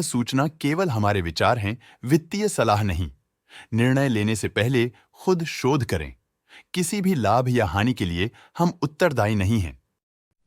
सूचना केवल हमारे विचार हैं, वित्तीय सलाह नहीं। निर्णय लेने से पहले खुद शोध करें। किसी भी लाभ या हानि के लिए हम उत्तरदायी नहीं हैं।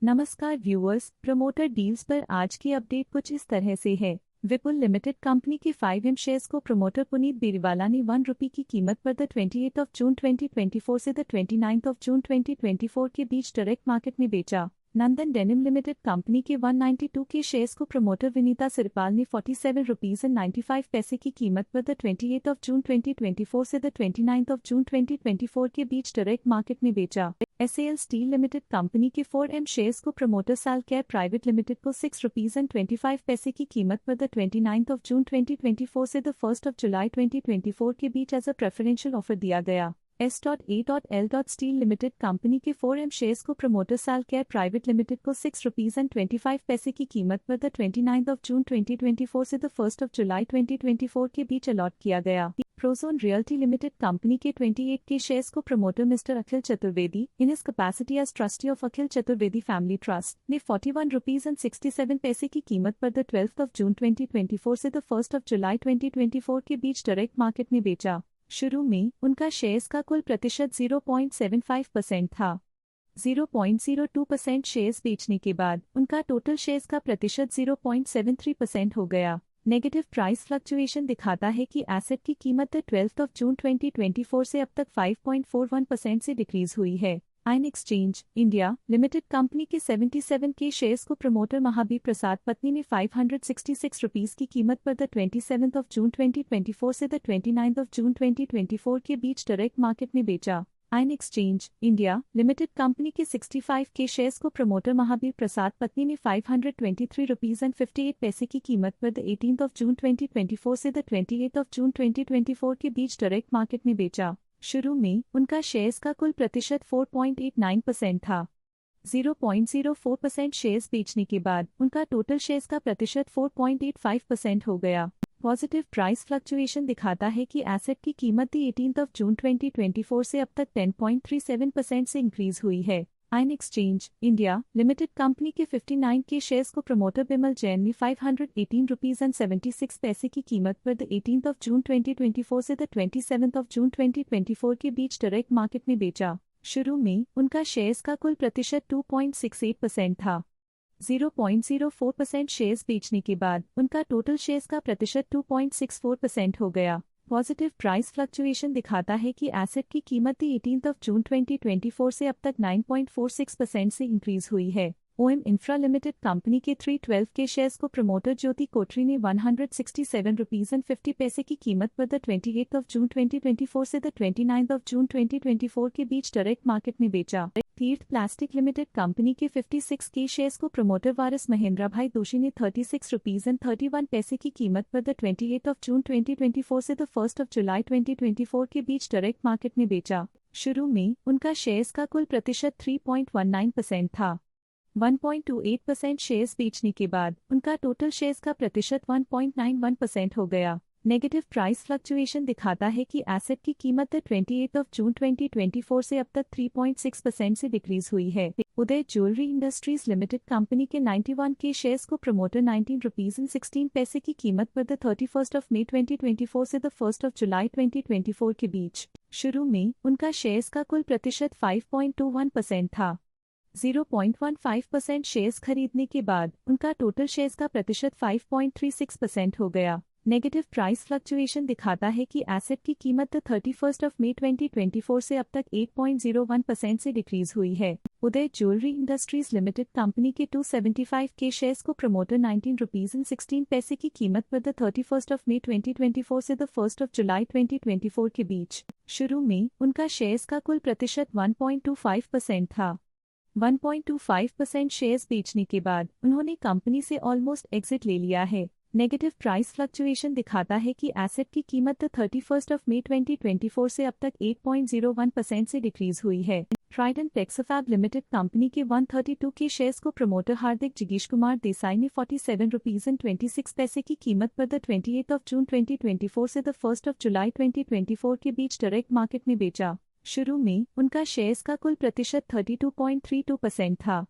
नमस्कार व्यूअर्स, प्रमोटर डील्स पर आज की अपडेट कुछ इस तरह से है। विपुल लिमिटेड कंपनी के 5M शेयर्स को प्रमोटर पुनीत बेरीवाला ने ₹1 की कीमत पर द 28 जून 2024 से द 29 जून 2024 के बीच डायरेक्ट मार्केट में बेचा। नंदन डेनिम लिमिटेड कंपनी के 192 के शेयर्स को प्रमोटर विनीता सिरपाल ने ₹47.95 की कीमत पर द 28 जून 2024 से द 29 जून 2024 के बीच डायरेक्ट मार्केट में बेचा। SAL स्टील लिमिटेड कंपनी के 4M शेयर्स को प्रमोटर सालकेयर प्राइवेट लिमिटेड को ₹6.25 की कीमत पर द 29 जून 2024 से द 1 जुलाई 2024 के बीच एज अ प्रेफरेंशियल ऑफर दिया गया। S.A.L. स्टील लिमिटेड कंपनी के 4M शेयर्स को प्रमोटर सालकेयर प्राइवेट लिमिटेड को ₹6.25 की कीमत पर द 29 जून 2024 से द 1 जुलाई 2024 के बीच अलॉट किया गया। प्रोजोन रियल्टी लिमिटेड कंपनी के 28 के शेयर्स को promoter mister Akhil Chaturvedi in his capacity as trustee of Akhil Chaturvedi family trust ने ₹41.67 की कीमत पर द 12 जून 2024 से द 1 जुलाई 2024 के बीच डायरेक्ट मार्केट में बेचा। शुरू में उनका शेयर्स का कुल प्रतिशत 0.75% था। 0.02% शेयर्स बेचने के बाद उनका टोटल शेयर्स का प्रतिशत 0.73% हो गया। नेगेटिव प्राइस फ्लक्चुएशन दिखाता है कि एसेट की कीमत 12 जून 2024 से अब तक 5.41% से डिक्रीज हुई है। Ion exchange India limited company के 77 के शेयर्स को प्रमोटर महाबीर प्रसाद पत्नी ने ₹566 की कीमत पर द 27 जून 2024 से द 29 जून 2024 के बीच डायरेक्ट मार्केट में बेचा। Ion exchange India limited company के 65 के शेयर्स को प्रमोटर महाबीर प्रसाद पत्नी ने ₹523.58 की कीमत पर द 18 जून 2024 से द 28 जून 2024 के बीच डायरेक्ट मार्केट में बेचा। शुरू में उनका शेयर्स का कुल प्रतिशत 4.89% था। 0.04% शेयर्स बेचने के बाद उनका टोटल शेयर्स का प्रतिशत 4.85% हो गया। पॉजिटिव प्राइस फ्लक्चुएशन दिखाता है कि एसेट की कीमत 18 जून 2024 से अब तक 10.37% से इंक्रीज हुई है। Ion exchange India limited company के 59 के शेयर्स को प्रमोटर बिमल जैन ने ₹518.76 की कीमत पर द 18 जून 2024 से द 27 जून 2024 के बीच डायरेक्ट मार्केट में बेचा। शुरू में उनका शेयर्स का कुल प्रतिशत 2.68% था। 0.04% शेयर्स बेचने के बाद उनका टोटल शेयर्स का प्रतिशत 2.64% हो गया। पॉजिटिव प्राइस फ्लक्चुएशन दिखाता है कि एसेट की कीमत 18 जून 2024 से अब तक 9.46% से इंक्रीज हुई है। OM इंफ्रा लिमिटेड कंपनी के 312 के शेयर्स को प्रमोटर ज्योति कोठरी ने ₹167.50 की कीमत पर द 28 जून 2024 से द 29 जून 2024 के बीच डायरेक्ट मार्केट में बेचा। तीर्थ प्लास्टिक लिमिटेड कंपनी के 56 के शेयर्स को प्रमोटर वारिस महेंद्र भाई दोषी ने ₹36.31 की कीमत पर द 28 जून 2024 से द 1 जुलाई 2024 के बीच डायरेक्ट मार्केट में बेचा। शुरू में उनका शेयर्स का कुल प्रतिशत 3.19% था। 1.28% शेयर्स बेचने के बाद उनका टोटल शेयर्स का प्रतिशत 1.91% हो गया। नेगेटिव प्राइस फ्लक्चुएशन दिखाता है कि एसेट की कीमत 28 जून 2024 से अब तक 3.6% से डिक्रीज हुई है। उदय ज्वेलरी इंडस्ट्रीज लिमिटेड कंपनी के 91 के शेयर्स को प्रमोटर ₹19.16 की कीमत पर द 31 मई 2024 से द 1 जुलाई 2024 के बीच। शुरू में उनका शेयर्स का कुल प्रतिशत 5.21% था। 0.15% शेयर्स खरीदने के बाद उनका टोटल शेयर्स का प्रतिशत 5.36% हो गया। नेगेटिव प्राइस फ्लक्चुएशन दिखाता है कि एसेट की कीमत 31 मई 2024 से अब तक 8.01% से डिक्रीज हुई है। उदय ज्वेलरी इंडस्ट्रीज लिमिटेड कंपनी के 275 के शेयर्स को प्रमोटर ₹19.16 की कीमत पर द 31 मई 2024 से द 1 जुलाई 2024 के बीच। शुरू में उनका शेयर्स का कुल प्रतिशत 1.25% था। 1.25% शेयर्स बेचने के बाद उन्होंने कंपनी से ऑलमोस्ट एग्जिट ले लिया है। नेगेटिव प्राइस फ्लक्चुएशन दिखाता है कि एसेट की कीमत 31 मई 2024 से अब तक 8.01% से डिक्रीज हुई है। ट्राइडेंट टेक्सोफैब लिमिटेड कंपनी के 132 के शेयर्स को प्रमोटर हार्दिक जिगीश कुमार देसाई ने ₹47.26 की कीमत पर द 28 जून 2024 से द 1 जुलाई 2024 के बीच डायरेक्ट मार्केट में बेचा। शुरू में उनका शेयर्स का कुल प्रतिशत 32.32% था।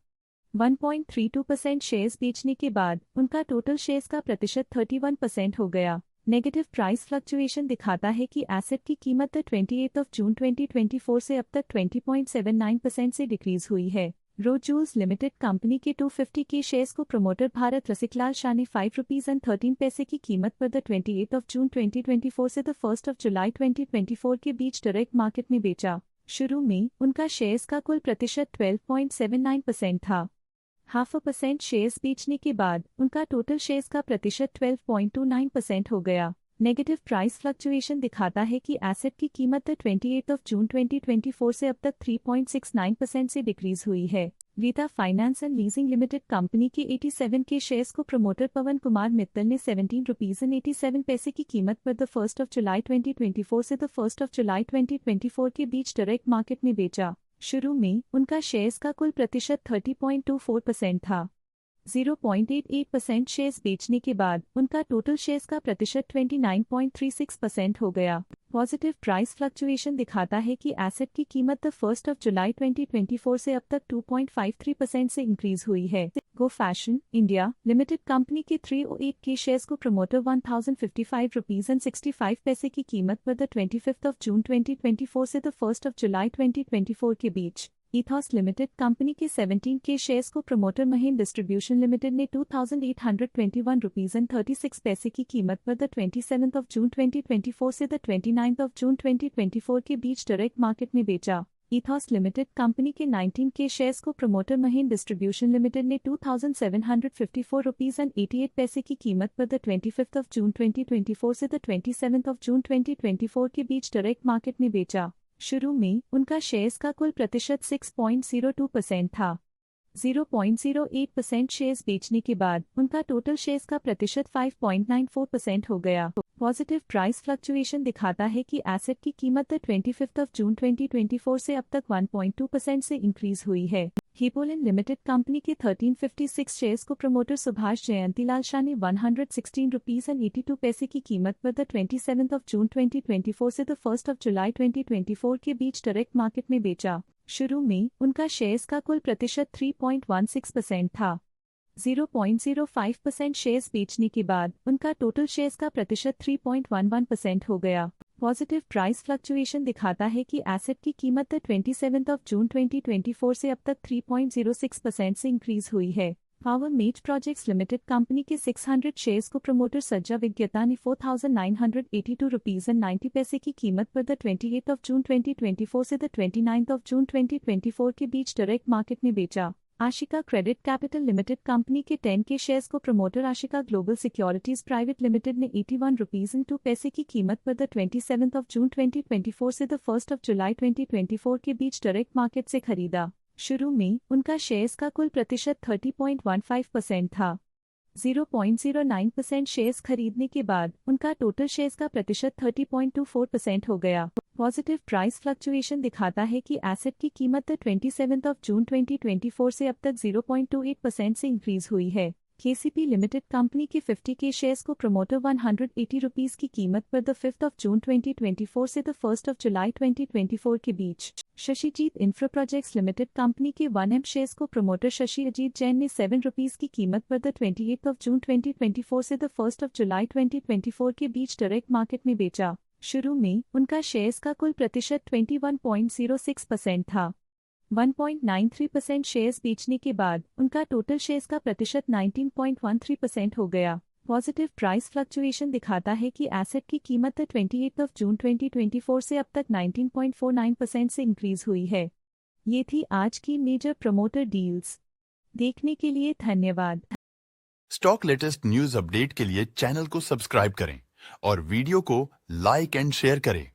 1.32% शेयर्स बेचने के बाद उनका टोटल शेयर्स का प्रतिशत 31% हो गया। नेगेटिव प्राइस फ्लक्चुएशन दिखाता है कि एसेट की कीमत 28 जून 2024 से अब तक 20.79% से डिक्रीज हुई है। रोजूल्स लिमिटेड कंपनी के 250 के शेयर्स को प्रमोटर भारत रसिकलाल शाह ने ₹5.13 की कीमत पर 28 जून 2024 से 1 जुलाई 2024 के बीच डायरेक्ट मार्केट में बेचा। शुरू में उनका शेयर्स का कुल प्रतिशत 12.79% था। 0.5% शेयर्स बेचने के बाद उनका टोटल शेयर्स का प्रतिशत 12.29% हो गया। नेगेटिव प्राइस फ्लक्चुएशन दिखाता है कि एसेट की कीमत 28 जून 2024 से अब तक 3.69% से डिक्रीज हुई है। Rita finance and leasing limited company के 87 के शेयर्स को प्रमोटर पवन कुमार मित्तल ने ₹17.87 की कीमत पर 1 जुलाई 2024 से 1 जुलाई 2024 के बीच डायरेक्ट मार्केट में बेचा। शुरू में उनका शेयर्स का कुल प्रतिशत 30.24% था। 0.88% शेयर्स बेचने के बाद उनका टोटल शेयर्स का प्रतिशत 29.36% हो गया। पॉजिटिव प्राइस फ्लक्चुएशन दिखाता है कि एसेट की कीमत 1 जुलाई 2024 से अब तक 2.53% से इंक्रीज हुई है। गो फैशन इंडिया लिमिटेड कंपनी के 308 के शेयर्स को प्रमोटर ₹1055.65 की कीमत पर 25 जून 2024 से 1 जुलाई 2024 के बीच। ईथॉस लिमिटेड कंपनी के 17 के शेयर्स को प्रमोटर महेंद्र डिस्ट्रीब्यूशन लिमिटेड ने ₹2821.36 की कीमत पर 27 जून 2024 से 29 जून 2024 के बीच डायरेक्ट मार्केट में बेचा। ईथॉस लिमिटेड कंपनी के 19 के शेयर्स को प्रमोटर महेंद्र डिस्ट्रीब्यूशन लिमिटेड ने ₹2754.88 की कीमत पर 25 जून 2024 से 27 जून 2024 के बीच डायरेक्ट मार्केट में बेचा। शुरू में उनका शेयर्स का कुल प्रतिशत 6.02% था। 0.08% शेयर्स बेचने के बाद उनका टोटल शेयर्स का प्रतिशत 5.94% हो गया। पॉजिटिव प्राइस फ्लक्चुएशन दिखाता है कि एसेट की कीमत 25 जून 2024 से अब तक 1.2% से इंक्रीज हुई है। हिपोलिन लिमिटेड कंपनी के 1356 शेयर्स को प्रमोटर सुभाष जयंतीलाल शाह ने ₹116.82 की कीमत पर 27 जून 2024 से 1 जुलाई 2024 के बीच डायरेक्ट मार्केट में बेचा। शुरू में उनका शेयर्स का कुल प्रतिशत 3.16% था। 0.05% शेयर्स बेचने के बाद उनका टोटल शेयर्स का प्रतिशत 3.11% हो गया। पॉजिटिव प्राइस फ्लक्चुएशन दिखाता है कि एसेट की कीमत 27 जून 2024 से अब तक 3.06% से इंक्रीज हुई है। Power mate projects limited company के 600 शेयर्स को प्रमोटर सज्जा विज्ञता ने ₹4982.90 की कीमत पर 28 जून 2024 से 29 जून 2024 के बीच डायरेक्ट मार्केट में बेचा। Ashika credit capital limited company के 10 के शेयर्स को promoter Ashika global securities private limited ने ₹81.02 की कीमत पर 27 जून 2024 से 1 जुलाई 2024 के बीच डायरेक्ट मार्केट से खरीदा। शुरू में उनका शेयर्स का कुल प्रतिशत 30.15% था। 0.09% शेयर्स खरीदने के बाद उनका टोटल शेयर्स का प्रतिशत 30.24% हो गया। पॉजिटिव प्राइस फ्लक्चुएशन दिखाता है कि एसेट की कीमत 27 जून 2024 से अब तक 0.28% से इंक्रीज हुई है। केसीपी लिमिटेड कंपनी के 50 के शेयर्स को प्रमोटर ₹180 की कीमत पर 5 जून 2024 से 1 जुलाई 2024 के बीच। शशिजीत इंफ्रा प्रोजेक्ट्स लिमिटेड कंपनी के 1M शेयर्स को प्रमोटर शशि अजीत जैन ने ₹7 की कीमत पर 28 जून 2024 से 1 जुलाई 2024 के बीच डायरेक्ट मार्केट में बेचा। शुरू में उनका शेयर्स का कुल प्रतिशत 21.06% था। 1.93% शेयर्स बेचने के बाद उनका टोटल शेयर्स का प्रतिशत 19.13% हो गया। पॉजिटिव प्राइस फ्लक्चुएशन दिखाता है कि एसेट की कीमत 28 जून 2024 से अब तक 19.49% से इंक्रीज हुई है। ये थी आज की मेजर प्रमोटर डील्स। देखने के लिए धन्यवाद। स्टॉक लेटेस्ट न्यूज अपडेट के लिए चैनल को सब्सक्राइब करें और वीडियो को लाइक एंड शेयर करें।